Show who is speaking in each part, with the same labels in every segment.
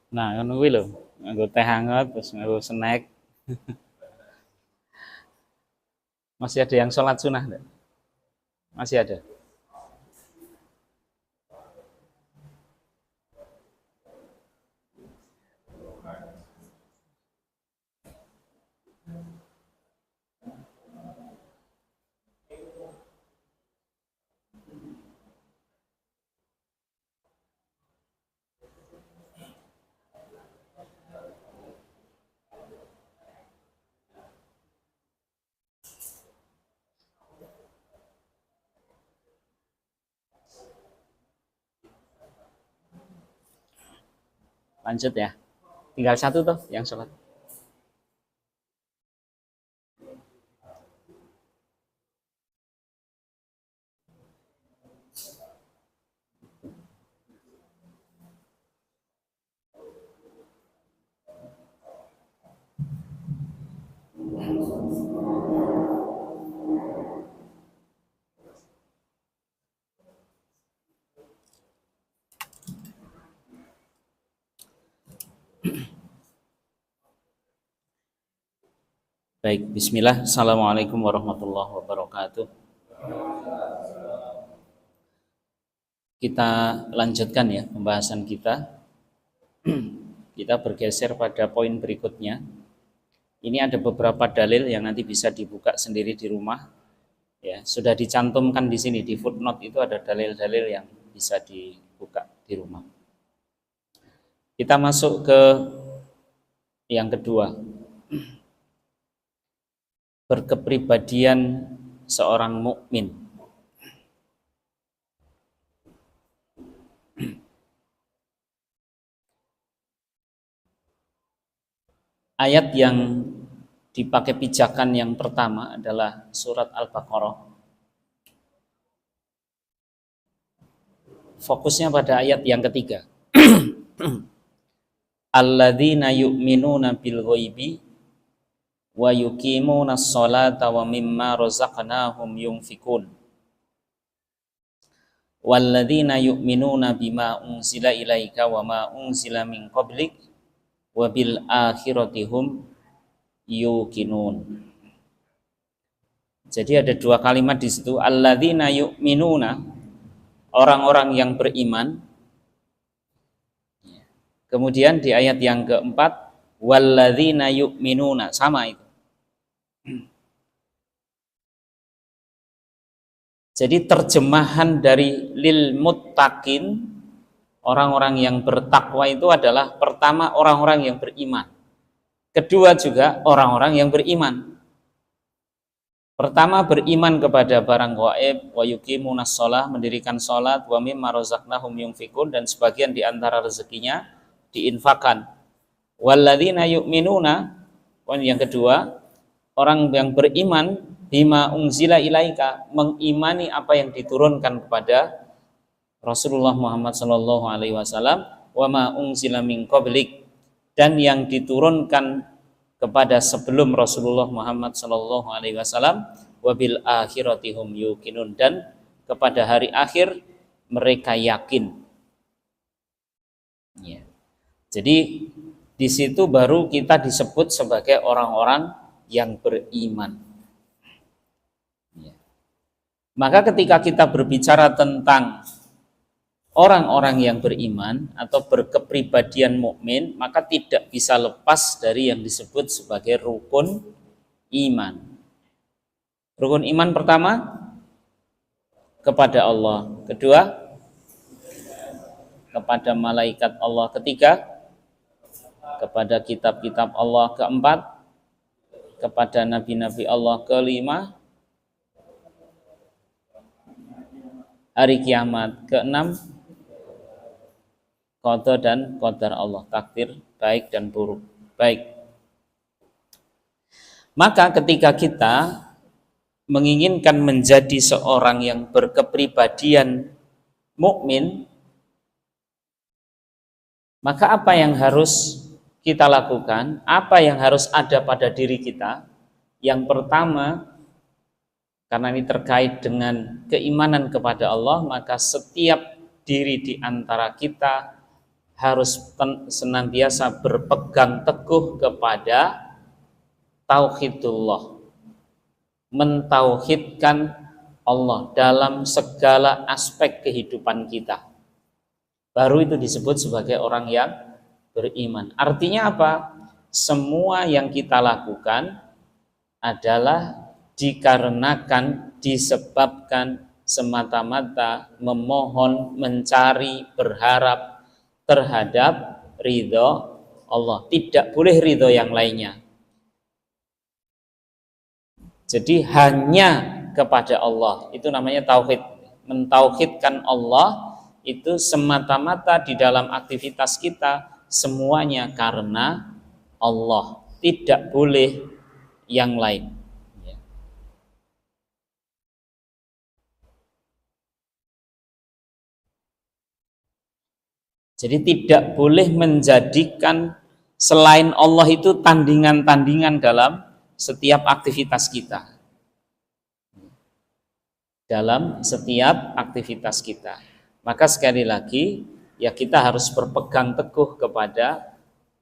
Speaker 1: Nah, ngono kuwi lho, nganggo teh hangat terus nganggo snack. Masih ada yang sholat sunnah enggak? Masih ada. Lanjut ya. Tinggal satu tuh yang sholat. Baik, bismillah. Assalamualaikum warahmatullahi wabarakatuh. Kita lanjutkan ya pembahasan kita. Kita bergeser pada poin berikutnya. Ini ada beberapa dalil yang nanti bisa dibuka sendiri di rumah. Ya, sudah dicantumkan di sini di footnote itu ada dalil-dalil yang bisa dibuka di rumah. Kita masuk ke yang kedua. Berkepribadian seorang mukmin. Ayat yang dipakai pijakan yang pertama adalah surat Al-Baqarah. Fokusnya pada ayat yang ketiga. Alladzina yu'minuna bil ghaibi wa yuqimuna sholata wa mimma razaqnahum yunfikun. Walladzina yu'minuna bima unzila ilaika wa ma unzila min qablik wa bil akhirati hum yuqinun. Jadi ada dua kalimat di situ, alladzina yu'minuna, orang-orang yang beriman. Kemudian di ayat yang keempat, walladzina yu'minuna, sama itu. Jadi terjemahan dari lil muttaqin, orang-orang yang bertakwa itu adalah pertama orang-orang yang beriman. Kedua juga orang-orang yang beriman. Pertama beriman kepada barang gaib, wa yuqimunas shalah, mendirikan salat, wa mimma razaqnahum yunfikun, dan sebagian di antara rezekinya diinfakkan. Walladzina yu'minuna, poin yang kedua, orang yang beriman bima unzila ilaika, mengimani apa yang diturunkan kepada Rasulullah Muhammad sallallahu alaihi wasallam, wa ma unzila min qablik, dan yang diturunkan kepada sebelum Rasulullah Muhammad sallallahu alaihi wasallam, wa bil akhirati hum yuqinun, dan kepada hari akhir mereka yakin. Ya. Jadi di situ baru kita disebut sebagai orang-orang yang beriman. Ya. Maka ketika kita berbicara tentang orang-orang yang beriman atau berkepribadian mukmin, maka tidak bisa lepas dari yang disebut sebagai rukun iman. Rukun iman pertama kepada Allah, kedua kepada malaikat Allah, ketiga kepada kitab-kitab Allah, keempat kepada nabi-nabi Allah, kelima hari kiamat, keenam qada dan qadar Allah, takdir baik dan buruk. Baik. Maka ketika kita menginginkan menjadi seorang yang berkepribadian mukmin, maka apa yang harus kita lakukan? Apa yang harus ada pada diri kita? Yang pertama, karena ini terkait dengan keimanan kepada Allah, maka setiap diri di antara kita harus senantiasa berpegang teguh kepada tauhidullah, mentauhidkan Allah dalam segala aspek kehidupan kita. Baru itu disebut sebagai orang yang beriman. Artinya apa? Semua yang kita lakukan adalah dikarenakan, disebabkan semata-mata memohon, mencari, berharap terhadap ridho Allah. Tidak boleh ridho yang lainnya. Jadi hanya kepada Allah, itu namanya tauhid. Mentauhidkan Allah itu semata-mata di dalam aktivitas kita semuanya karena Allah, tidak boleh yang lain. Jadi tidak boleh menjadikan selain Allah itu tandingan-tandingan dalam setiap aktivitas kita. Dalam setiap aktivitas kita. Maka sekali lagi, ya kita harus berpegang teguh kepada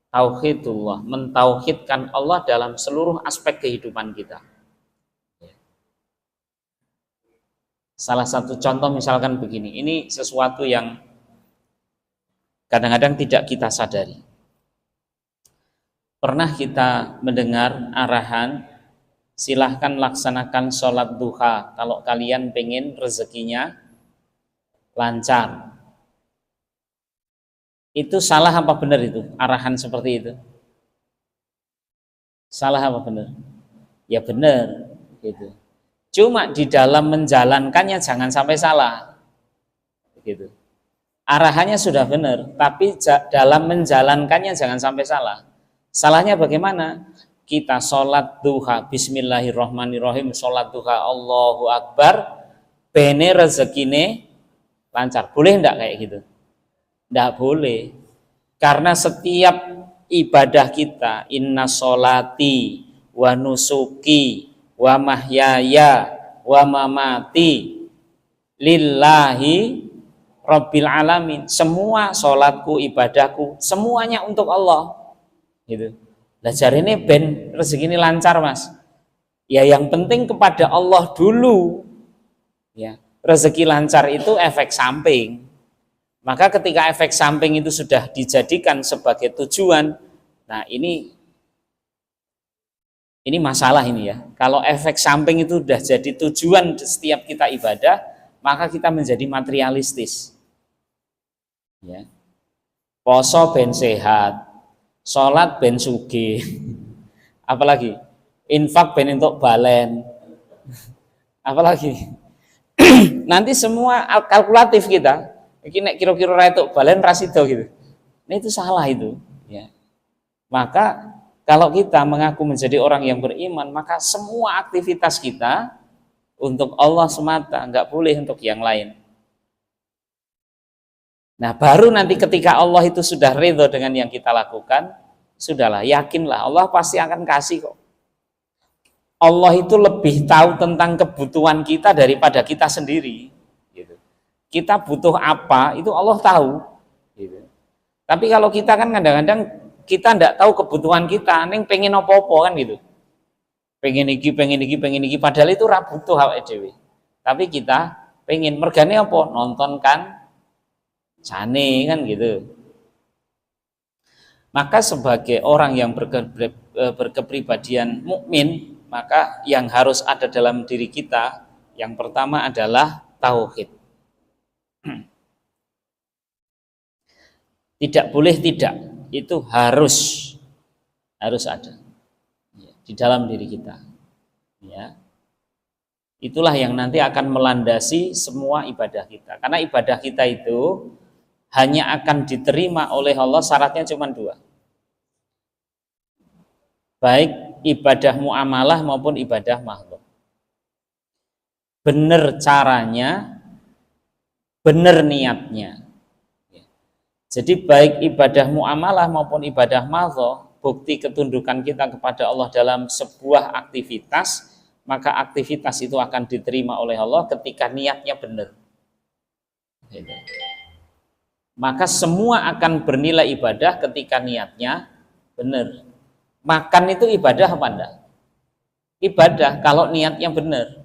Speaker 1: tauhidullah, mentauhidkan Allah dalam seluruh aspek kehidupan kita. Salah satu contoh misalkan begini, ini sesuatu yang kadang-kadang tidak kita sadari. Pernah kita mendengar arahan, silahkan laksanakan sholat duha kalau kalian pengen rezekinya lancar. Itu salah apa benar itu? Arahan seperti itu? Salah apa benar? Ya benar, gitu. Cuma di dalam menjalankannya jangan sampai salah, gitu. Arahannya sudah benar, tapi dalam menjalankannya jangan sampai salah. Salahnya bagaimana? Kita sholat duha, bismillahirrahmanirrahim, sholat duha, Allahu Akbar, bene rezekine lancar. Boleh enggak kayak gitu? Enggak boleh. Karena setiap ibadah kita, inna sholati wa nusuki wa mahyaya wa mamati lillahi rabbil alamin. Semua sholatku, ibadahku, semuanya untuk Allah. Gitu. Lah jarine ben rezeki ini lancar, Mas. Ya yang penting kepada Allah dulu. Ya, rezeki lancar itu efek samping. Maka ketika efek samping itu sudah dijadikan sebagai tujuan, nah ini masalah ini ya. Kalau efek samping itu sudah jadi tujuan setiap kita ibadah, maka kita menjadi materialistis. Ya. Poso ben sehat, sholat ben sugih, apalagi infak ben untuk balen, apalagi nanti semua kalkulatif kita. Ini kira-kira itu balen rasido gitu. Nah itu salah itu. Ya. Maka kalau kita mengaku menjadi orang yang beriman, maka semua aktivitas kita untuk Allah semata, nggak boleh untuk yang lain. Nah baru nanti ketika Allah itu sudah ridho dengan yang kita lakukan, sudahlah, yakinlah Allah pasti akan kasih kok. Allah itu lebih tahu tentang kebutuhan kita daripada kita sendiri. Gitu. Kita butuh apa itu Allah tahu. Gitu. Tapi kalau kita kan kadang-kadang kita tidak tahu kebutuhan kita, neng pengen apa-apa kan gitu. Pengen iki, padahal itu ra butuh awake dhewe. Tapi kita pengen mergane apa? Nonton kan jane kan gitu. Maka sebagai orang yang berkepribadian mukmin, maka yang harus ada dalam diri kita yang pertama adalah tauhid. Tidak boleh tidak, itu harus ada ya, di dalam diri kita. Ya. Itulah yang nanti akan melandasi semua ibadah kita. Karena ibadah kita itu hanya akan diterima oleh Allah syaratnya cuma dua. Baik ibadah muamalah maupun ibadah makhluk. Benar caranya, benar niatnya. Jadi baik ibadah muamalah maupun ibadah makhluk, bukti ketundukan kita kepada Allah dalam sebuah aktivitas, maka aktivitas itu akan diterima oleh Allah ketika niatnya benar. maka semua akan bernilai ibadah ketika niatnya benar. Makan itu ibadah apa enggak? Ibadah kalau niatnya benar.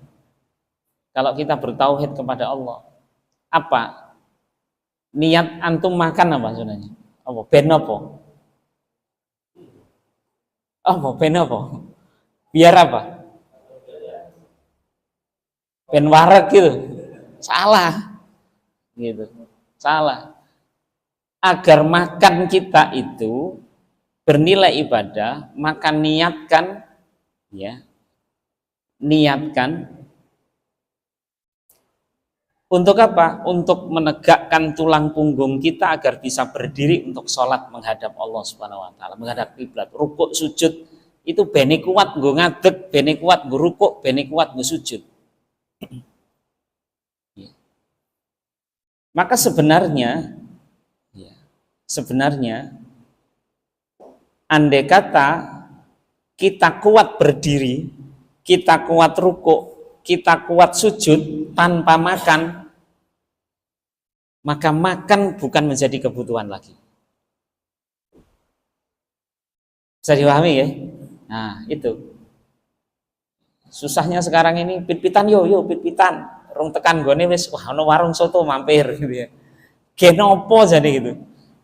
Speaker 1: Kalau kita bertauhid kepada Allah, apa niat antum makan apa sebenarnya? Apa ben apa? Apa ben apa? Biar apa? Ben wareg gitu. Salah. Gitu. Salah. Agar makan kita itu bernilai ibadah, maka niatkan ya. Niatkan untuk apa? Untuk menegakkan tulang punggung kita agar bisa berdiri untuk sholat menghadap Allah Subhanahu wa taala, menghadap kiblat. Rukuk sujud itu bene kuat nggo ngadeg, bene kuat nggo rukuk, bene kuat nggo sujud. Maka sebenarnya andai kata kita kuat berdiri, kita kuat rukuk, kita kuat sujud tanpa makan, maka makan bukan menjadi kebutuhan lagi. Bisa dipahami ya? Nah, itu. Susahnya sekarang ini pit-pitan yo pit-pitan. Rung tekan gone wis wah ono warung soto mampir gitu ya. Genopo jadi gitu.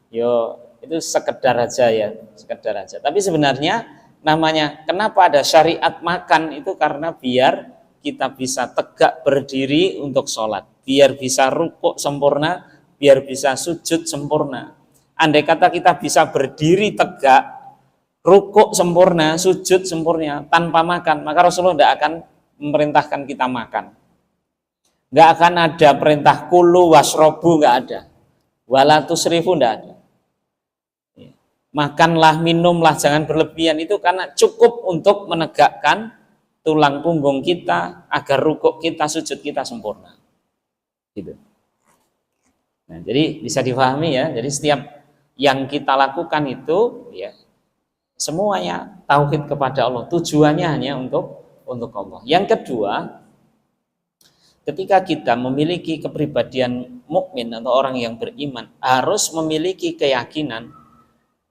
Speaker 1: Yo itu sekedar aja ya, sekedar aja. Tapi sebenarnya namanya kenapa ada syariat makan itu karena biar kita bisa tegak berdiri untuk sholat, biar bisa rukuk sempurna, biar bisa sujud sempurna. Andai kata kita bisa berdiri tegak, rukuk sempurna, sujud sempurna tanpa makan, maka Rasulullah tidak akan memerintahkan kita makan. Nggak akan ada perintah kulu wasrobu, nggak ada. Wala tusrifu, nggak ada. Makanlah, minumlah, jangan berlebihan, itu karena cukup untuk menegakkan tulang punggung kita agar rukuk kita, sujud kita sempurna. Gitu. Nah, jadi bisa difahami ya. Jadi setiap yang kita lakukan itu ya semuanya tauhid kepada Allah. Tujuannya hanya untuk Allah. Yang kedua, ketika kita memiliki kepribadian mukmin atau orang yang beriman, harus memiliki keyakinan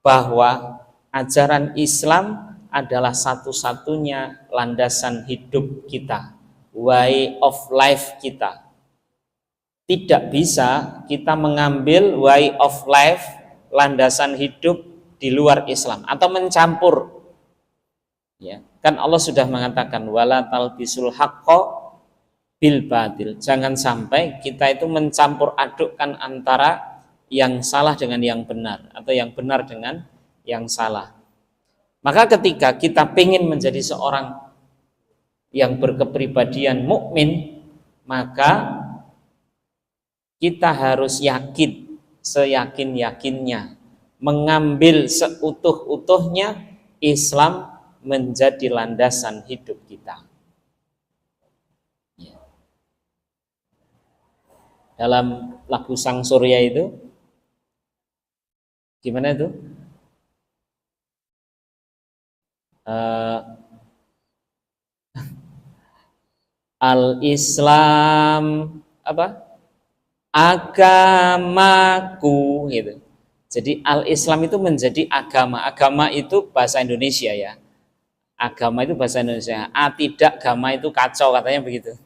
Speaker 1: bahwa ajaran Islam adalah satu-satunya landasan hidup kita, way of life kita. Tidak bisa kita mengambil way of life, landasan hidup di luar Islam atau mencampur. Ya, kan Allah sudah mengatakan wala talbisul haqqo bil batil. Jangan sampai kita itu mencampur adukkan antara yang salah dengan yang benar atau yang benar dengan yang salah. Maka ketika kita ingin menjadi seorang yang berkepribadian mukmin, maka kita harus yakin, seyakin-yakinnya, mengambil seutuh-utuhnya Islam menjadi landasan hidup kita. Dalam lagu Sang Surya itu, gimana itu? Al-Islam apa? Agamaku gitu. Jadi al-Islam itu menjadi agama. Agama itu bahasa Indonesia ya. Agama itu bahasa Indonesia. Tidak agama itu kacau katanya begitu.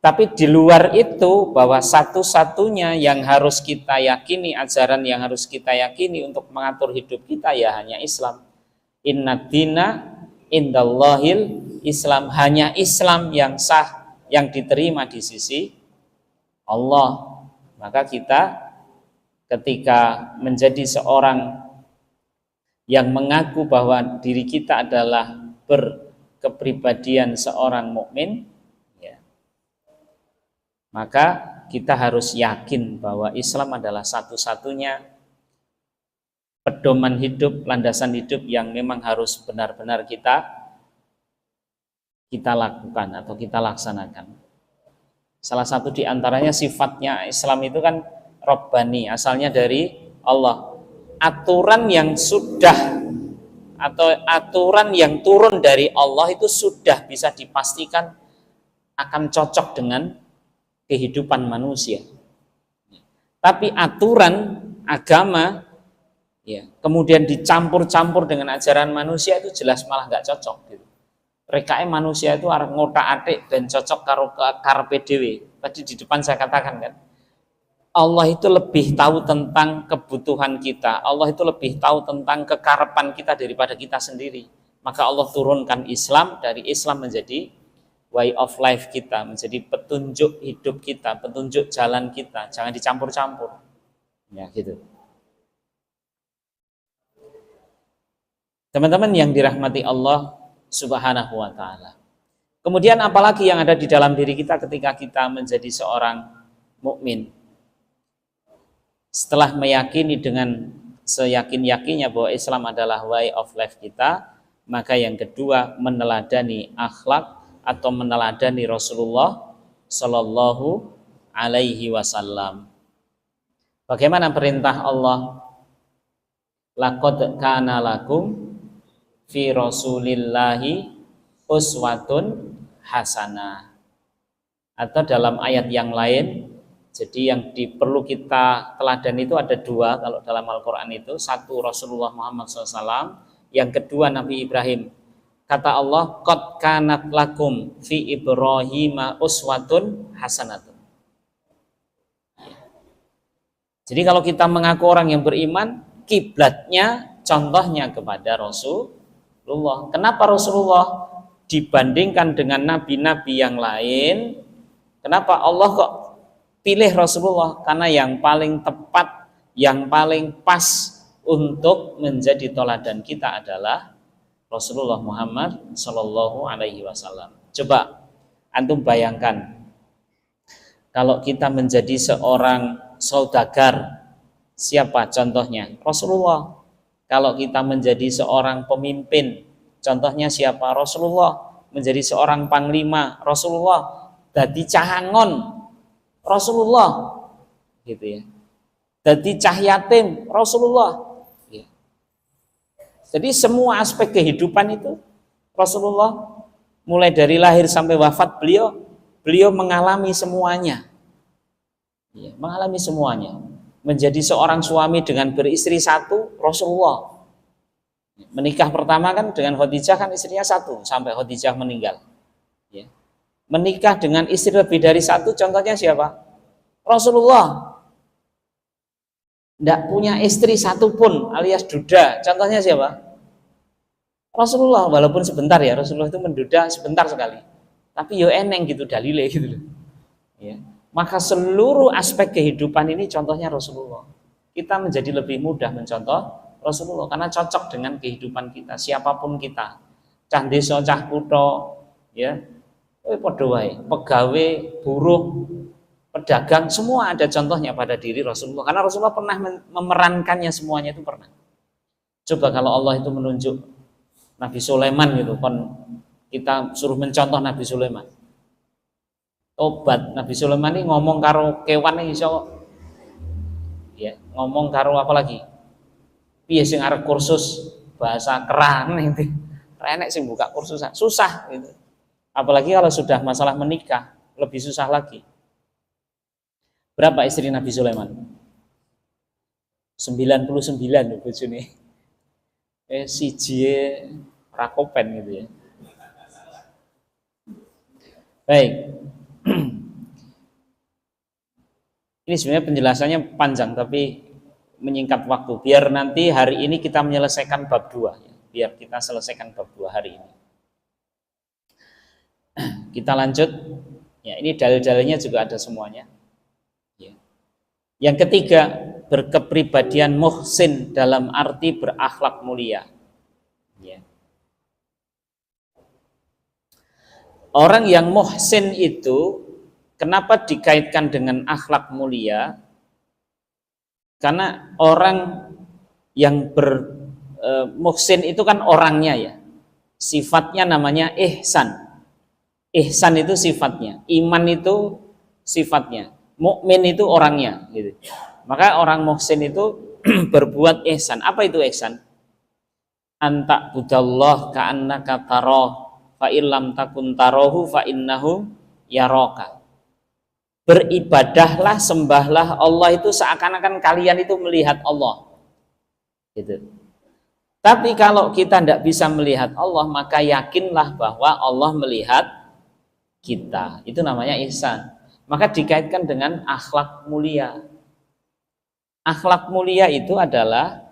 Speaker 1: Tapi di luar itu bahwa satu-satunya yang harus kita yakini, ajaran yang harus kita yakini untuk mengatur hidup kita ya hanya Islam. Inna dina indallahil Islam, hanya Islam yang sah, yang diterima di sisi Allah. Maka kita ketika menjadi seorang yang mengaku bahwa diri kita adalah berkepribadian seorang mukmin, maka kita harus yakin bahwa Islam adalah satu-satunya pedoman hidup, landasan hidup yang memang harus benar-benar kita lakukan atau kita laksanakan. Salah satu di antaranya sifatnya Islam itu kan Rabbani, asalnya dari Allah. Aturan yang sudah atau aturan yang turun dari Allah itu sudah bisa dipastikan akan cocok dengan kehidupan manusia. Tapi aturan agama ya kemudian dicampur-campur dengan ajaran manusia itu jelas malah nggak cocok gitu. Rekae manusia itu arep ngotak-atik dan cocok karo karepe dhewe. Tadi di depan saya katakan kan, Allah itu lebih tahu tentang kebutuhan kita. Allah itu lebih tahu tentang kekarepan kita daripada kita sendiri. Maka Allah turunkan Islam, dari Islam menjadi way of life kita, menjadi petunjuk hidup kita, petunjuk jalan kita. Jangan dicampur-campur. Ya, gitu. Teman-teman yang dirahmati Allah Subhanahu wa taala. Kemudian apalagi yang ada di dalam diri kita ketika kita menjadi seorang mukmin? Setelah meyakini dengan seyakin-yakinnya bahwa Islam adalah way of life kita, maka yang kedua meneladani akhlak atau meneladani Rasulullah Shallallahu Alaihi Wasallam. Bagaimana perintah Allah? Laqad kana lakum fi Rasulillahi uswatun hasanah. Atau dalam ayat yang lain, jadi yang perlu kita teladan itu ada dua kalau dalam Al-Quran itu. Satu Rasulullah Muhammad SAW, yang kedua Nabi Ibrahim. Kata Allah, qad kanat lakum fi Ibrahim uswatun hasanatun. Jadi kalau kita mengaku orang yang beriman, kiblatnya contohnya kepada Rasulullah. Kenapa Rasulullah dibandingkan dengan nabi-nabi yang lain? Kenapa Allah kok pilih Rasulullah? Karena yang paling tepat, yang paling pas untuk menjadi teladan kita adalah Rasulullah Muhammad Sallallahu Alaihi Wasallam. Coba antum bayangkan, kalau kita menjadi seorang saudagar, siapa contohnya? Rasulullah. Kalau kita menjadi seorang pemimpin, contohnya siapa? Rasulullah. Menjadi seorang panglima, Rasulullah. Dadi cahangon, Rasulullah, gitu ya. Dadi cah yatim, Rasulullah. Ya. Jadi semua aspek kehidupan itu Rasulullah, mulai dari lahir sampai wafat beliau mengalami semuanya. Ya, mengalami semuanya. Menjadi seorang suami dengan beristri satu, Rasulullah. Menikah pertama kan dengan Khadijah kan istrinya satu sampai Khadijah meninggal. Ya. Menikah dengan istri lebih dari satu, contohnya siapa? Rasulullah. Tidak punya istri satupun alias duda, contohnya siapa? Rasulullah. Walaupun sebentar ya, Rasulullah itu menduda sebentar sekali, tapi yo eneng gitu dalile gitu loh. Ya. Maka seluruh aspek kehidupan ini contohnya Rasulullah. Kita menjadi lebih mudah mencontoh Rasulullah karena cocok dengan kehidupan kita, siapapun kita. Cah desa, cah kutha, ya. Padha wae, pegawai, buruh, pedagang, semua ada contohnya pada diri Rasulullah. Karena Rasulullah pernah memerankannya semuanya itu pernah. Coba kalau Allah itu menunjuk Nabi Sulaiman gitu, kon kita suruh mencontoh Nabi Sulaiman. Obat Nabi Sulaiman ini ngomong karo kewan ini iso, ya ngomong karo apa lagi? Piye sing arep kursus bahasa keran itu, enek sing buka kursus susah gitu. Apalagi kalau sudah masalah menikah, lebih susah lagi. Berapa istri Nabi Sulaiman? 99 loh bojone. Siji rakopen gitu ya. Baik. Ini sebenarnya penjelasannya panjang tapi menyingkat waktu. Biar nanti hari ini kita menyelesaikan bab 2 ya. Biar kita selesaikan bab 2 hari ini. Kita lanjut. Ya, ini dalil-dalilnya juga ada semuanya. Ya. Yang ketiga, berkepribadian muhsin dalam arti berakhlak mulia. Ya. Orang yang muhsin itu kenapa dikaitkan dengan akhlak mulia? Karena orang yang muhsin itu kan orangnya ya. Sifatnya namanya ihsan. Ihsan itu sifatnya, iman itu sifatnya, mukmin itu orangnya gitu. Maka orang muhsin itu berbuat ihsan. Apa itu ihsan? Anta budallah ka'annaka tarah fa illam takun tarahu fa innahu yaraka. beribadahlah, sembahlah Allah itu seakan-akan kalian itu melihat Allah. Gitu. Tapi kalau kita tidak bisa melihat Allah, maka yakinlah bahwa Allah melihat kita. Itu namanya ihsan. Maka dikaitkan dengan akhlak mulia. Akhlak mulia itu adalah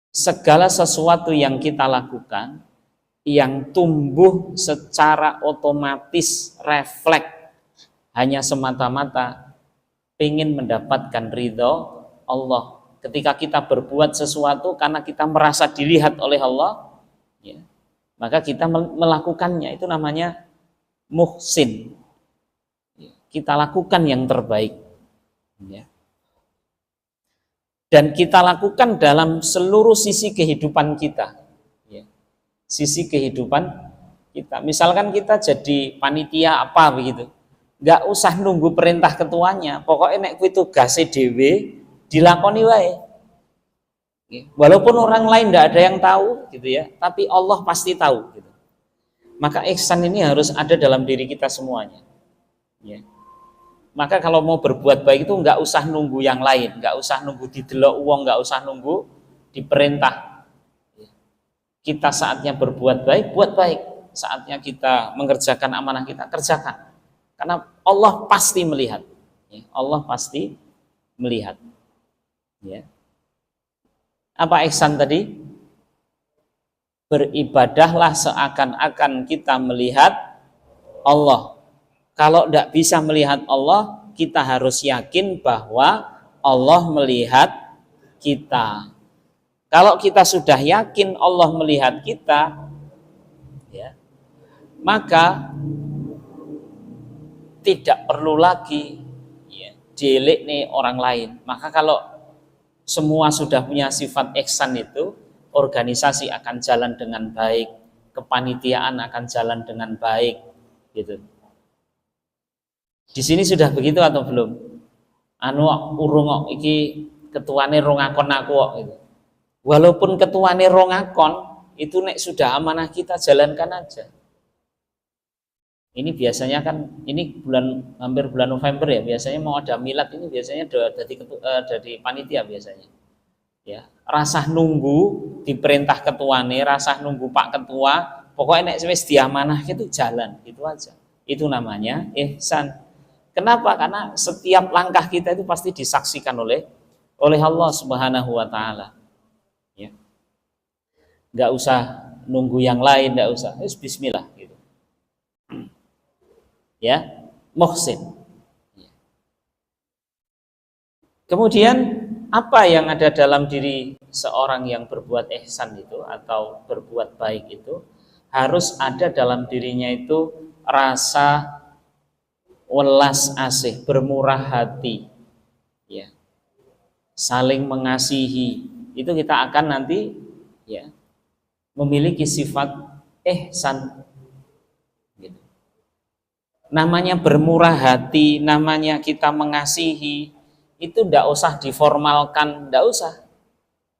Speaker 1: segala sesuatu yang kita lakukan yang tumbuh secara otomatis, refleks, hanya semata-mata ingin mendapatkan ridho Allah. Ketika kita berbuat sesuatu karena kita merasa dilihat oleh Allah, ya, maka kita melakukannya, itu namanya muhsin. Kita lakukan yang terbaik, ya. Dan kita lakukan dalam seluruh sisi kehidupan kita, ya. Sisi kehidupan kita. Misalkan kita jadi panitia apa begitu, nggak usah nunggu perintah ketuanya, pokoknya nek kuwi tugase dhewe dilakoni wae. Walaupun orang lain tidak ada yang tahu gitu ya, tapi Allah pasti tahu gitu. Maka ihsan ini harus ada dalam diri kita semuanya, ya. Maka kalau mau berbuat baik itu nggak usah nunggu yang lain, nggak usah nunggu didelok uang, nggak usah nunggu diperintah. Kita saatnya berbuat baik, buat baik. Saatnya kita mengerjakan amanah kita, kerjakan. Karena Allah pasti melihat, ya. Allah pasti melihat. Ya. Apa ihsan tadi? Beribadahlah seakan-akan kita melihat Allah. Kalau tidak bisa melihat Allah, kita harus yakin bahwa Allah melihat kita. Kalau kita sudah yakin Allah melihat kita, ya, maka tidak perlu lagi, ya, dielik nih orang lain. Maka kalau semua sudah punya sifat ihsan itu, organisasi akan jalan dengan baik, kepanitiaan akan jalan dengan baik, gitu. Di sini sudah begitu atau belum? Anu urung kok iki ketuane rongakon aku kok, gitu. Walaupun ketuane rongakon, itu nek sudah amanah kita jalankan aja. Ini biasanya kan, ini hampir bulan November ya, biasanya mau ada milad ini biasanya dari panitia biasanya. Ya, rasah nunggu diperintah ketuane, rasah nunggu Pak Ketua, pokoknya nek wis diamanah itu jalan, itu aja. Itu namanya ihsan. Kenapa? Karena setiap langkah kita itu pasti disaksikan oleh Allah Subhanahu wa taala. Ya. Enggak usah nunggu yang lain, enggak usah. Bismillah gitu. Ya, muhsin. Kemudian apa yang ada dalam diri seorang yang berbuat ihsan itu atau berbuat baik itu, harus ada dalam dirinya itu rasa welas asih, bermurah hati, ya, saling mengasihi. Itu kita akan nanti, ya, memiliki sifat ihsan. Namanya bermurah hati, namanya kita mengasihi, itu tidak usah diformalkan, tidak usah.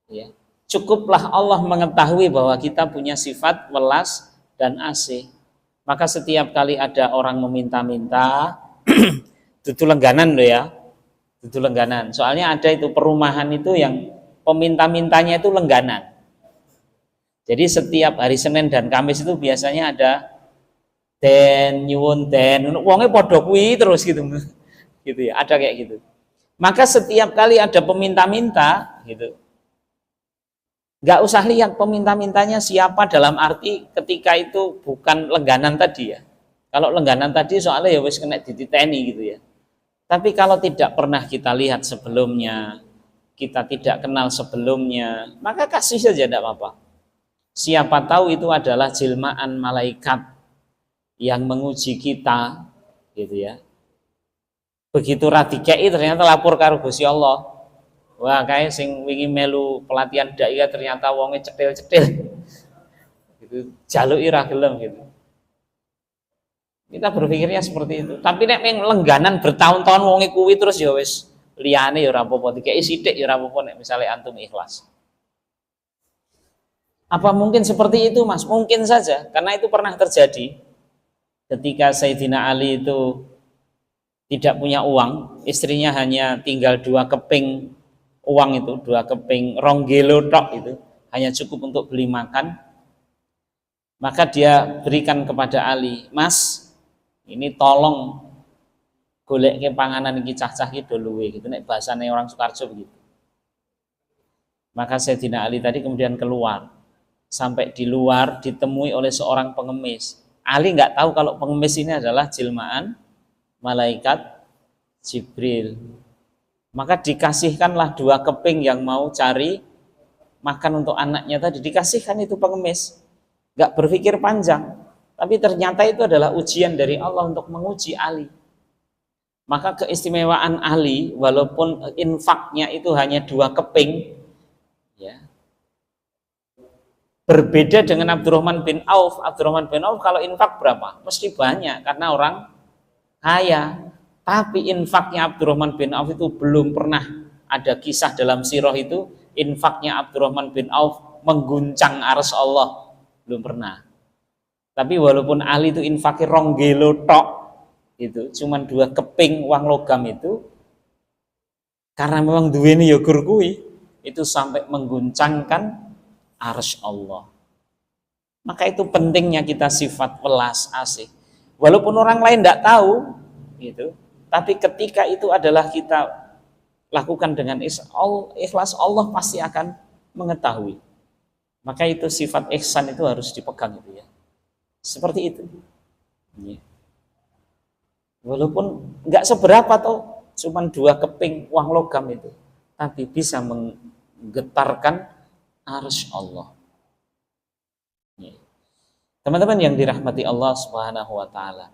Speaker 1: Ya. Cukuplah Allah mengetahui bahwa kita punya sifat welas dan asih. Maka setiap kali ada orang meminta-minta, itu lengganan loh ya, itu lengganan. Soalnya ada itu perumahan itu yang peminta-mintanya itu lengganan. Jadi setiap hari Senin dan Kamis itu biasanya ada den nyuwun den, wongnya podo kuwi terus gitu ya, ada kayak gitu. Maka setiap kali ada peminta-minta gitu, nggak usah lihat peminta-mintanya siapa, dalam arti ketika itu bukan lengganan tadi ya. Kalau lengganan tadi soalnya ya wis kena dititeni gitu ya. Tapi kalau tidak pernah kita lihat sebelumnya, kita tidak kenal sebelumnya, maka kasih saja tidak apa-apa. Siapa tahu itu adalah jelmaan malaikat yang menguji kita, gitu ya. Begitu radikei ternyata lapor karo Gusti Allah. Wah, kayak sing wingi melu pelatihan dai ternyata wonge cetil-cetil. Gitu, jaluki ra gelem gitu. Kita berpikirnya seperti itu. Tapi nek lengganan bertahun-tahun wonge kuwi terus ya wis liyane ya ora apa-apa, dikeki sithik ya ora apa-apa nek misale antum ikhlas. Apa mungkin seperti itu, Mas? Mungkin saja, karena itu pernah terjadi. Ketika Sayyidina Ali itu tidak punya uang, istrinya hanya tinggal 2 keping uang itu, 2 keping ronggelo tok itu, hanya cukup untuk beli makan, maka dia berikan kepada Ali, Mas, ini tolong golek ke panganan iki cah-cah iki do luwe gitu, nek bahasane orang Sukarjo begitu. Maka Sayyidina Ali tadi kemudian keluar, sampai di luar ditemui oleh seorang pengemis. Ali nggak tahu kalau pengemis ini adalah jelmaan malaikat Jibril. Maka dikasihkanlah 2 keping yang mau cari makan untuk anaknya tadi, dikasihkan itu pengemis. Nggak berpikir panjang, tapi ternyata itu adalah ujian dari Allah untuk menguji Ali. Maka keistimewaan Ali, walaupun infaknya itu hanya 2 keping, ya, berbeda dengan Abdurrahman bin Auf. Abdurrahman bin Auf kalau infak berapa? Mesti banyak karena orang kaya. Tapi infaknya Abdurrahman bin Auf itu belum pernah ada kisah dalam sirah itu infaknya Abdurrahman bin Auf mengguncang arsy Allah, belum pernah. Tapi walaupun Ali itu infaknya ronggelo tok, itu cuman 2 keping uang logam itu, karena memang duweni ya gur kuwi, itu sampai mengguncangkan arsy Allah. Maka itu pentingnya kita sifat welas asih. Walaupun orang lain tidak tahu, gitu, tapi ketika itu adalah kita lakukan dengan ikhlas, Allah pasti akan mengetahui. Maka itu sifat ihsan itu harus dipegang itu ya. Seperti itu. Ya. Walaupun nggak seberapa toh, cuman 2 keping uang logam itu, tapi bisa menggetarkan arsy Allah. Ya. Teman-teman yang dirahmati Allah Subhanahu wa taala.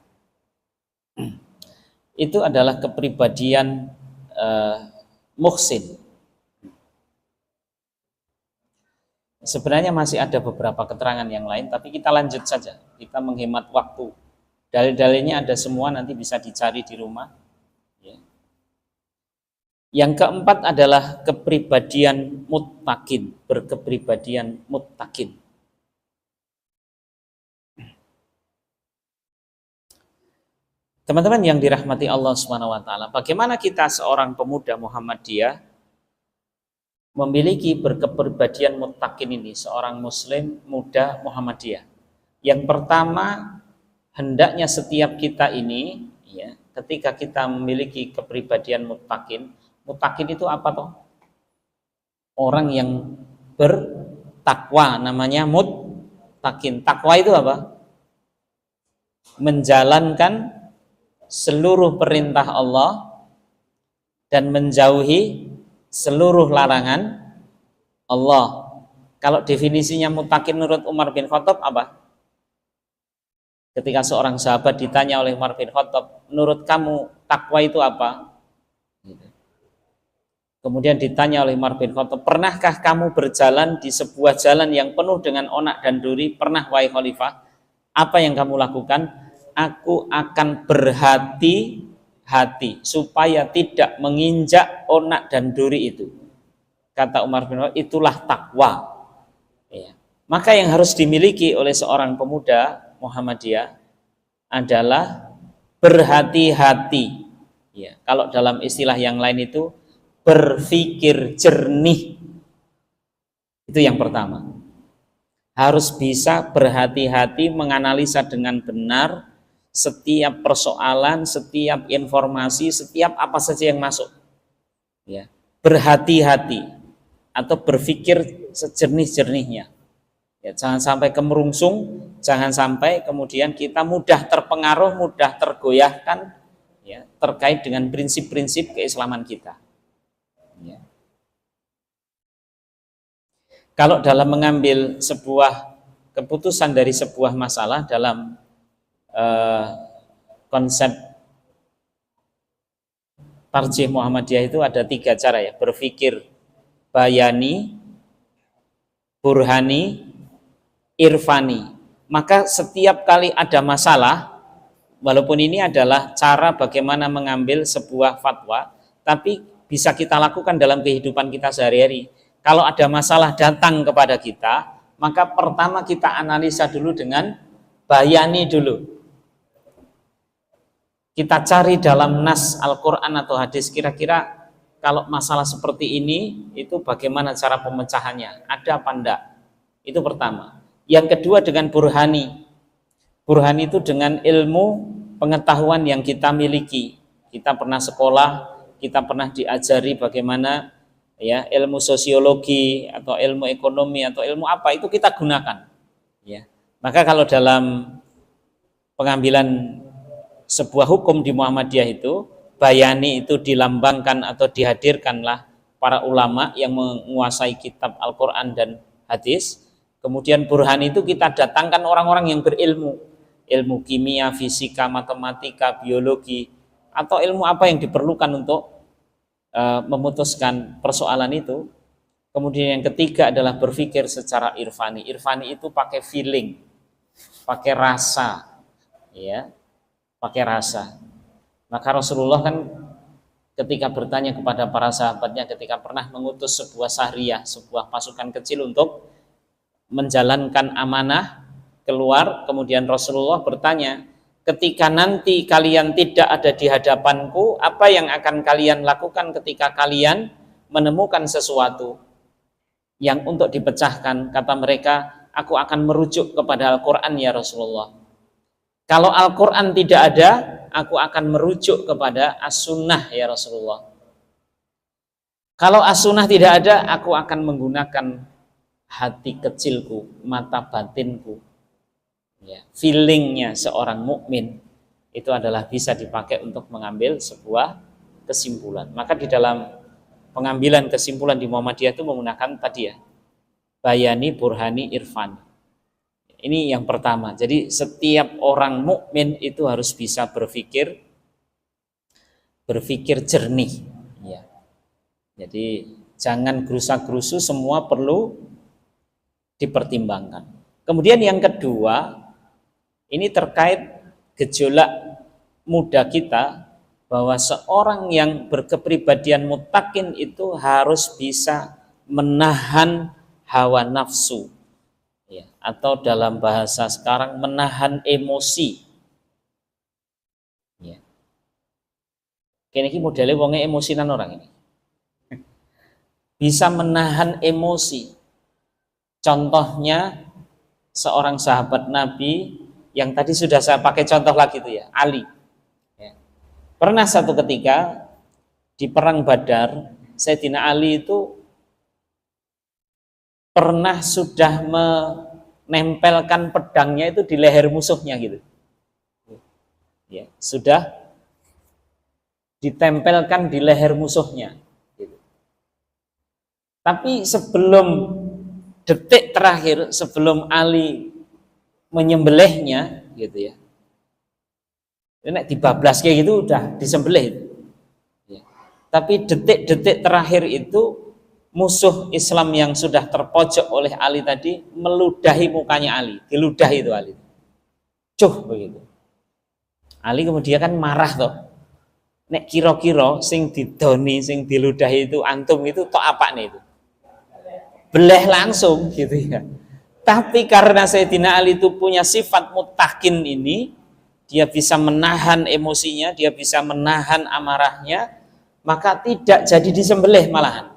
Speaker 1: Itu adalah kepribadian muhsin. Sebenarnya masih ada beberapa keterangan yang lain, tapi kita lanjut saja. Kita menghemat waktu. Dalil-dalilnya ada semua, nanti bisa dicari di rumah. Ya. Yang keempat adalah kepribadian muttaqin, berkepribadian muttaqin. Teman-teman yang dirahmati Allah Subhanahu wa taala, bagaimana kita seorang pemuda Muhammadiyah memiliki berkepribadian muttaqin ini, seorang muslim muda Muhammadiyah? Yang pertama, hendaknya setiap kita ini ya, ketika kita memiliki kepribadian muttaqin, muttaqin itu apa toh? Orang yang bertakwa, namanya muttaqin. Takwa itu apa? Menjalankan seluruh perintah Allah dan menjauhi seluruh larangan Allah. Kalau definisinya muttaqin menurut Umar bin Khattab apa? Ketika seorang sahabat ditanya oleh Umar bin Khattab, menurut kamu takwa itu apa? Kemudian ditanya oleh Umar bin Khattab, pernahkah kamu berjalan di sebuah jalan yang penuh dengan onak dan duri? Pernah, wahai khalifah. Apa yang kamu lakukan? Aku akan berhati-hati supaya tidak menginjak onak dan duri itu. Kata Umar bin Khattab, itulah takwa. Ya. Maka yang harus dimiliki oleh seorang pemuda Muhammadiyah adalah berhati-hati. Ya. Kalau dalam istilah yang lain itu berpikir jernih. Itu yang pertama. Harus bisa berhati-hati menganalisa dengan benar setiap persoalan, setiap informasi, setiap apa saja yang masuk. Ya, berhati-hati atau berpikir sejernih-jernihnya. Ya, jangan sampai kemerungsung, jangan sampai kemudian kita mudah terpengaruh, mudah tergoyahkan ya, terkait dengan prinsip-prinsip keislaman kita. Ya. Kalau dalam mengambil sebuah keputusan dari sebuah masalah dalam konsep tarjih Muhammadiyah itu ada 3 cara ya, berpikir bayani, burhani, irfani. Maka setiap kali ada masalah, walaupun ini adalah cara bagaimana mengambil sebuah fatwa, tapi bisa kita lakukan dalam kehidupan kita sehari-hari. Kalau ada masalah datang kepada kita, maka pertama kita analisa dulu dengan bayani dulu. kita cari dalam nas Al-Quran atau hadis, kira-kira kalau masalah seperti ini itu bagaimana cara pemecahannya, ada apa enggak? Itu pertama. Yang kedua dengan burhani. Burhani itu dengan ilmu pengetahuan yang kita miliki. Kita pernah sekolah, kita pernah diajari bagaimana ya ilmu sosiologi atau ilmu ekonomi atau ilmu apa, itu kita gunakan. Ya. Maka kalau dalam pengambilan sebuah hukum di Muhammadiyah itu, bayani itu dilambangkan atau dihadirkanlah para ulama yang menguasai kitab Al-Quran dan hadis. Kemudian burhani itu kita datangkan orang-orang yang berilmu, ilmu kimia, fisika, matematika, biologi, atau ilmu apa yang diperlukan untuk memutuskan persoalan itu. Kemudian yang ketiga adalah berpikir secara irfani. Irfani itu pakai feeling, pakai rasa, ya, pakai rasa. Maka Rasulullah kan ketika bertanya kepada para sahabatnya ketika pernah mengutus sebuah sahriyah, sebuah pasukan kecil untuk menjalankan amanah keluar, kemudian Rasulullah bertanya, ketika nanti kalian tidak ada di hadapanku, apa yang akan kalian lakukan ketika kalian menemukan sesuatu yang untuk dipecahkan? Kata mereka, aku akan merujuk kepada Al-Quran ya Rasulullah. Kalau Al-Quran tidak ada, aku akan merujuk kepada As-Sunnah ya Rasulullah. Kalau As-Sunnah tidak ada, aku akan menggunakan hati kecilku, mata batinku. Ya, feelingnya seorang mukmin itu adalah bisa dipakai untuk mengambil sebuah kesimpulan. Maka di dalam pengambilan kesimpulan di Muhammadiyah itu menggunakan tadi ya, bayani, burhani, irfani. Ini yang pertama. Jadi setiap orang mukmin itu harus bisa berpikir jernih. Ya. Jadi jangan gerusa-gerusu, semua perlu dipertimbangkan. Kemudian yang kedua, ini terkait gejolak muda kita, bahwa seorang yang berkepribadian mutakin itu harus bisa menahan hawa nafsu. Ya, atau dalam bahasa sekarang menahan emosi. Ya. Kini modelnya wongnya emosinan orang ini. Bisa menahan emosi. Contohnya seorang sahabat Nabi yang tadi sudah saya pakai contoh lagi itu ya, Ali. Ya. Pernah satu ketika di perang Badar, Sayyidina Ali itu pernah sudah menempelkan pedangnya itu di leher musuhnya gitu. Ya, sudah ditempelkan di leher musuhnya gitu. Tapi sebelum detik terakhir, sebelum Ali menyembelihnya gitu ya, ini dibablas kayak gitu udah disembelih ya. Tapi detik-detik terakhir itu musuh Islam yang sudah terpojok oleh Ali tadi meludahi mukanya Ali, diludahi itu Ali. Cuh begitu. Ali kemudian kan marah toh. Nek kira-kira sing didoni, sing diludahi itu antum itu tok apa nih itu? Beleh langsung gitu ya. Tapi karena Sayyidina Ali itu punya sifat mutakin ini, dia bisa menahan emosinya, dia bisa menahan amarahnya, maka tidak jadi disembelih malahan.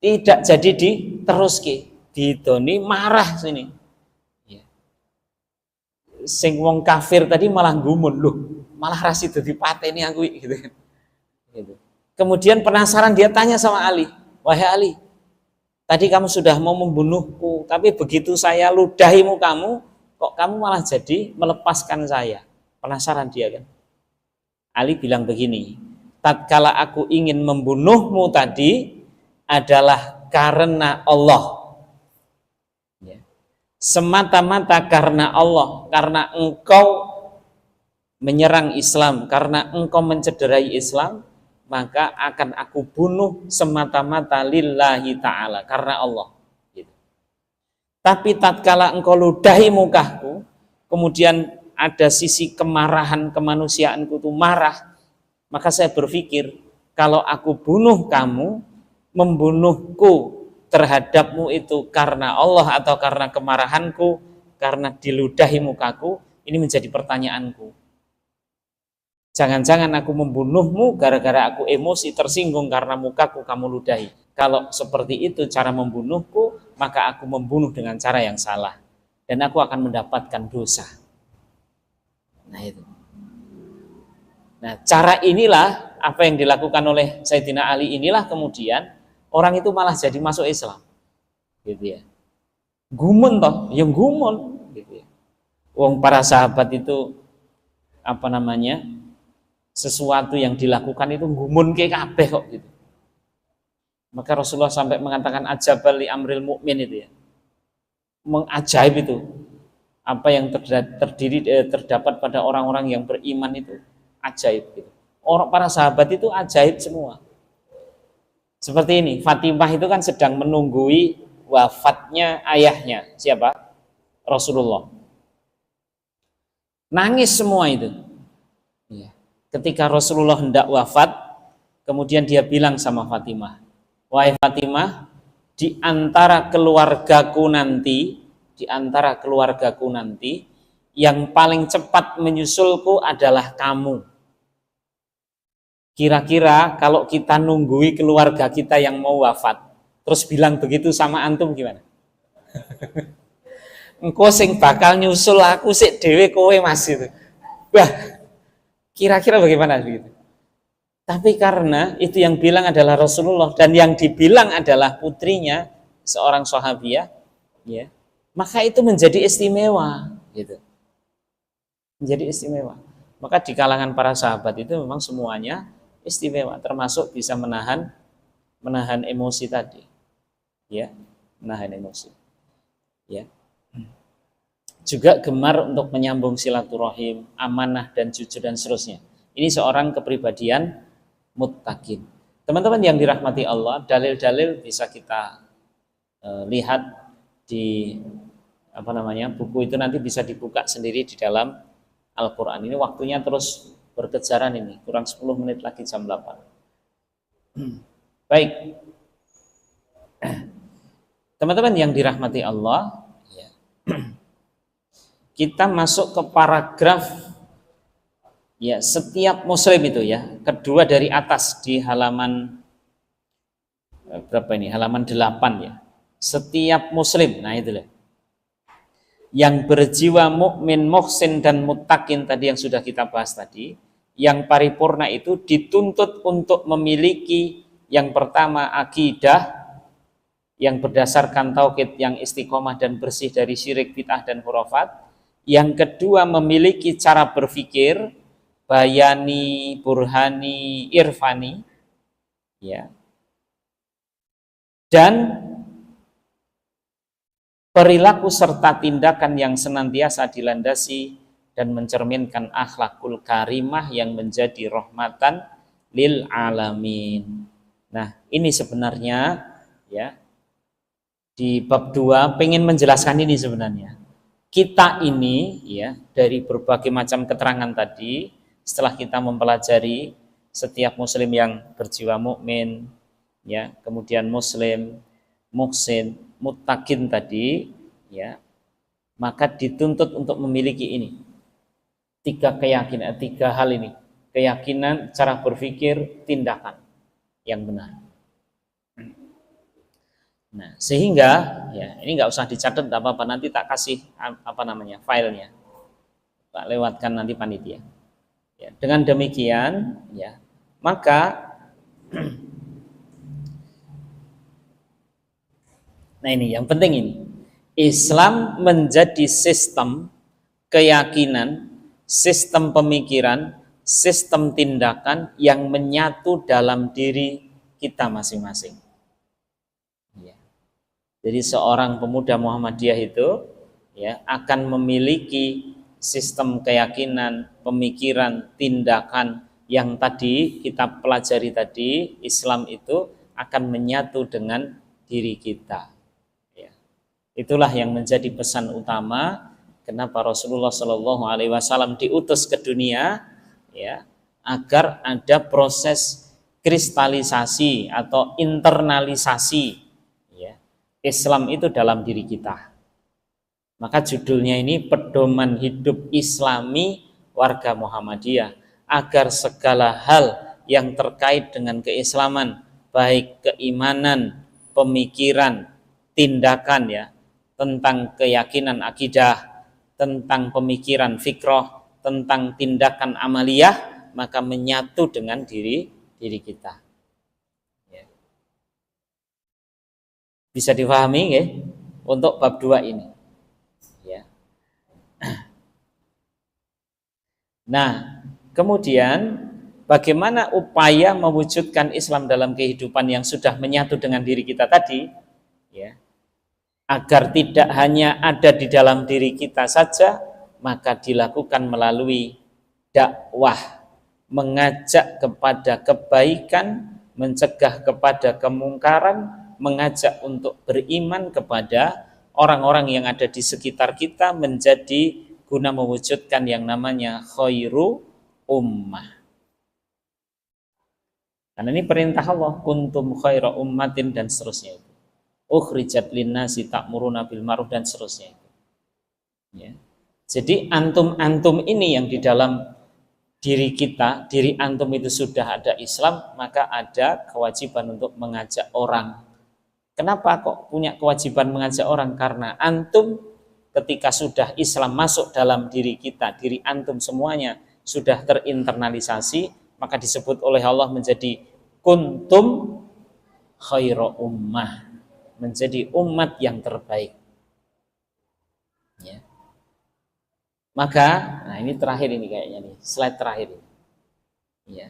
Speaker 1: Tidak jadi diteruski, didoni marah sini. Ya. Sing wong kafir tadi malah gumun loh, malah rasi dadi pateni aku gitu. Gitu. Kemudian penasaran dia tanya sama Ali, wahai Ali, tadi kamu sudah mau membunuhku, tapi begitu saya ludahi mukamu, kok kamu malah jadi melepaskan saya? Penasaran dia kan? Ali bilang begini, tatkala aku ingin membunuhmu tadi adalah karena Allah. Ya. Semata-mata karena Allah, karena engkau menyerang Islam, karena engkau mencederai Islam, maka akan aku bunuh semata-mata lillahi ta'ala, karena Allah. Gitu. Tapi tatkala engkau ludahi mukaku, kemudian ada sisi kemarahan kemanusiaanku itu marah, maka saya berpikir, kalau aku bunuh kamu, membunuhku terhadapmu itu karena Allah atau karena kemarahanku, karena diludahi mukaku, ini menjadi pertanyaanku. Jangan-jangan aku membunuhmu gara-gara aku emosi tersinggung karena mukaku kamu ludahi. Kalau seperti itu cara membunuhku, maka aku membunuh dengan cara yang salah. Dan aku akan mendapatkan dosa. Nah itu. Nah cara inilah apa yang dilakukan oleh Sayyidina Ali inilah kemudian orang itu malah jadi masuk Islam. Gitu ya. Gumun toh, yang gumun. Gitu ya. Wong para sahabat itu apa namanya, sesuatu yang dilakukan itu gumun ke kabeh kok gitu. Maka Rasulullah sampai mengatakan ajabal li amril mukmin itu ya. Mengajaib itu. Apa yang terdapat pada orang-orang yang beriman itu ajaib gitu. Orang para sahabat itu ajaib semua. Seperti ini, Fatimah itu kan sedang menunggui wafatnya ayahnya. Siapa? Rasulullah. Nangis semua itu. Ketika Rasulullah hendak wafat, kemudian dia bilang sama Fatimah, wahai Fatimah, di antara keluargaku nanti, yang paling cepat menyusulku adalah kamu. Kira-kira kalau kita nunggui keluarga kita yang mau wafat, terus bilang begitu sama antum gimana? Engko sing bakal nyusul aku sik dhewe kowe Mas itu. Wah, kira-kira bagaimana begitu? Tapi karena itu yang bilang adalah Rasulullah dan yang dibilang adalah putrinya seorang sahabiah, ya, maka itu menjadi istimewa, gitu. Menjadi istimewa. Maka di kalangan para sahabat itu memang semuanya istimewa, termasuk bisa menahan emosi tadi, ya, menahan emosi, ya. Juga gemar untuk menyambung silaturahim, amanah dan jujur dan seterusnya. Ini seorang kepribadian muttaqin. Teman-teman yang dirahmati Allah, dalil-dalil bisa kita lihat di buku itu nanti bisa dibuka sendiri di dalam Al-Quran. Ini waktunya terus berkejaran ini, kurang 10 menit lagi jam 8. Baik. Teman-teman yang dirahmati Allah, ya. Kita masuk ke paragraf, ya, setiap muslim itu ya, kedua dari atas di halaman berapa ini? Halaman 8 ya. Setiap muslim, nah itulah. Yang berjiwa mukmin, muhsin dan muttaqin tadi yang sudah kita bahas tadi, yang paripurna itu dituntut untuk memiliki yang pertama akidah yang berdasarkan tauhid yang istiqomah dan bersih dari syirik, bid'ah dan khurafat. Yang kedua memiliki cara berpikir bayani, burhani, irfani, ya. Dan perilaku serta tindakan yang senantiasa dilandasi dan mencerminkan akhlakul karimah yang menjadi rahmatan lil alamin. Nah, ini sebenarnya ya di bab 2 pengen menjelaskan ini sebenarnya. Kita ini ya dari berbagai macam keterangan tadi, setelah kita mempelajari setiap muslim yang berjiwa mukmin, ya, kemudian muslim, muhsin, muttaqin tadi, ya, maka dituntut untuk memiliki ini. Tiga hal ini. Keyakinan, cara berpikir, tindakan yang benar. Nah, sehingga ya ini nggak usah dicatat apa-apa, nanti tak kasih filenya, tak lewatkan nanti panitia. Ya, dengan demikian ya maka nah ini yang penting ini, Islam menjadi sistem keyakinan, sistem pemikiran, sistem tindakan yang menyatu dalam diri kita masing-masing. Jadi seorang pemuda Muhammadiyah itu ya akan memiliki sistem keyakinan, pemikiran, tindakan yang tadi kita pelajari tadi. Islam itu akan menyatu dengan diri kita. Ya. Itulah yang menjadi pesan utama kenapa Rasulullah Shallallahu Alaihi Wasallam diutus ke dunia, ya, agar ada proses kristalisasi atau internalisasi Islam itu dalam diri kita. Maka judulnya ini pedoman hidup Islami warga Muhammadiyah, agar segala hal yang terkait dengan keislaman, baik keimanan, pemikiran, tindakan ya, tentang keyakinan akidah, tentang pemikiran fikroh, tentang tindakan amaliyah, maka menyatu dengan diri kita. Ya. Bisa difahami ya, untuk bab 2 ini. Ya. Nah, kemudian bagaimana upaya mewujudkan Islam dalam kehidupan yang sudah menyatu dengan diri kita tadi, ya, agar tidak hanya ada di dalam diri kita saja, maka dilakukan melalui dakwah, mengajak kepada kebaikan, mencegah kepada kemungkaran, mengajak untuk beriman kepada orang-orang yang ada di sekitar kita, menjadi guna mewujudkan yang namanya khairu ummah. Karena ini perintah Allah, kuntum khaira ummatin dan seterusnya itu. Ukhrijat linnasi ta'muruna bil ma'ruf dan seterusnya itu. Ya. Jadi antum-antum ini yang di dalam diri kita, diri antum itu sudah ada Islam, maka ada kewajiban untuk mengajak orang. Kenapa kok punya kewajiban mengajak orang? Karena antum ketika sudah Islam masuk dalam diri kita, diri antum semuanya sudah terinternalisasi, maka disebut oleh Allah menjadi kuntum khaira ummah, menjadi umat yang terbaik. Ya. Maka, nah ini terakhir ini kayaknya nih, slide terakhir ini. Ya.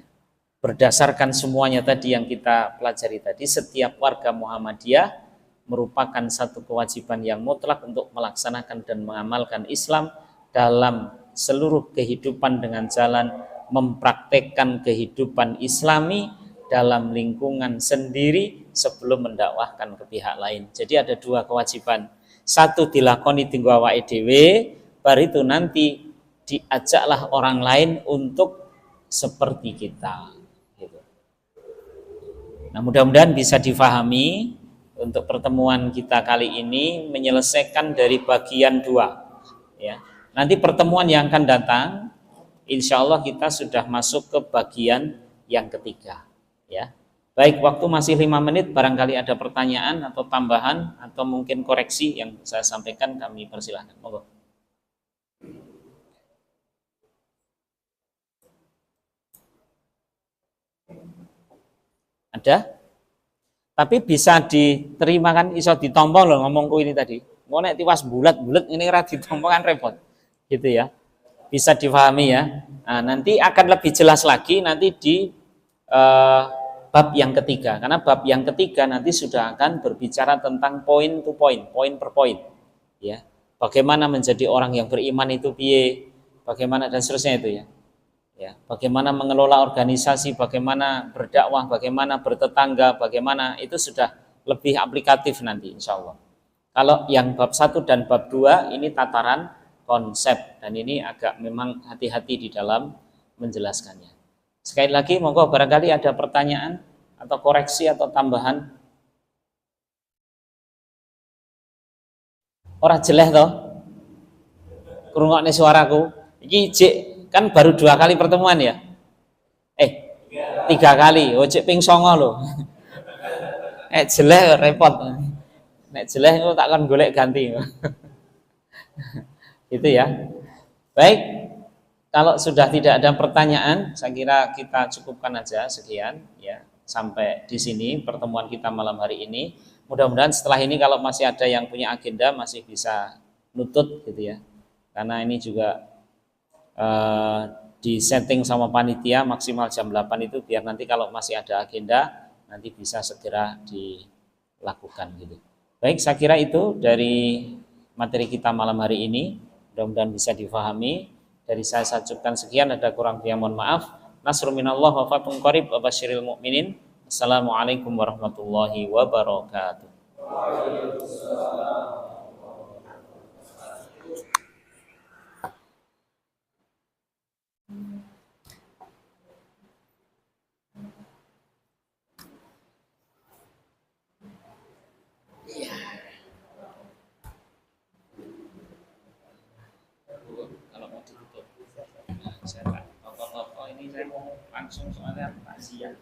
Speaker 1: Berdasarkan semuanya tadi yang kita pelajari tadi, setiap warga Muhammadiyah merupakan satu kewajiban yang mutlak untuk melaksanakan dan mengamalkan Islam dalam seluruh kehidupan dengan jalan mempraktekkan kehidupan Islami dalam lingkungan sendiri sebelum mendakwahkan ke pihak lain. Jadi ada dua kewajiban. Satu dilakoni tinggu awake dhewe, baru itu nanti diajaklah orang lain untuk seperti kita. Gitu. Nah, mudah-mudahan bisa difahami. Untuk pertemuan kita kali ini menyelesaikan dari bagian 2 ya. Nanti pertemuan yang akan datang insya Allah kita sudah masuk ke bagian yang ketiga ya. Baik, waktu masih 5 menit, barangkali ada pertanyaan atau tambahan atau mungkin koreksi yang saya sampaikan, kami persilahkan. Monggo. Ada? Tapi bisa diterima kan, iso ditompo loh ngomongku ini tadi. Mau nek tiwas bulat-bulat ini ora ditompo kan repot. Gitu ya. Bisa difahami ya. Nah, nanti akan lebih jelas lagi nanti di bab yang ketiga. Karena bab yang ketiga nanti sudah akan berbicara tentang point to point, poin per poin. Ya. Bagaimana menjadi orang yang beriman itu piye? Bagaimana dan seterusnya itu ya. Ya, bagaimana mengelola organisasi, bagaimana berdakwah, bagaimana bertetangga, bagaimana itu sudah lebih aplikatif nanti insya Allah. Kalau yang bab 1 dan bab 2 ini tataran konsep dan ini agak memang hati-hati di dalam menjelaskannya. Sekali lagi monggo barangkali ada pertanyaan atau koreksi atau tambahan. Ora jeleh toh? Krungokne suaraku. Iki jek kan baru 2 kali pertemuan ya, 3 kali, cek ping 9 loh. Jeleh repot, nek jeleh itu takkan golek ganti. Gitu ya. Baik, kalau sudah tidak ada pertanyaan, saya kira kita cukupkan aja sekian ya, sampai di sini pertemuan kita malam hari ini. Mudah-mudahan setelah ini kalau masih ada yang punya agenda masih bisa nutut gitu ya, karena ini juga di setting sama panitia maksimal jam 8 itu biar nanti kalau masih ada agenda nanti bisa segera dilakukan gitu. Baik, saya kira itu dari materi kita malam hari ini, mudah-mudahan bisa difahami. Dari saya cukupkan sekian, ada kurang lebih mohon maaf. Nasrun minallah wa fathun qarib wa basyiril mu'minin. Assalamualaikum warahmatullahi wabarakatuh. Kalau mau ditutup, saya tak apa-apa ini saya mau langsung soalnya tak siap.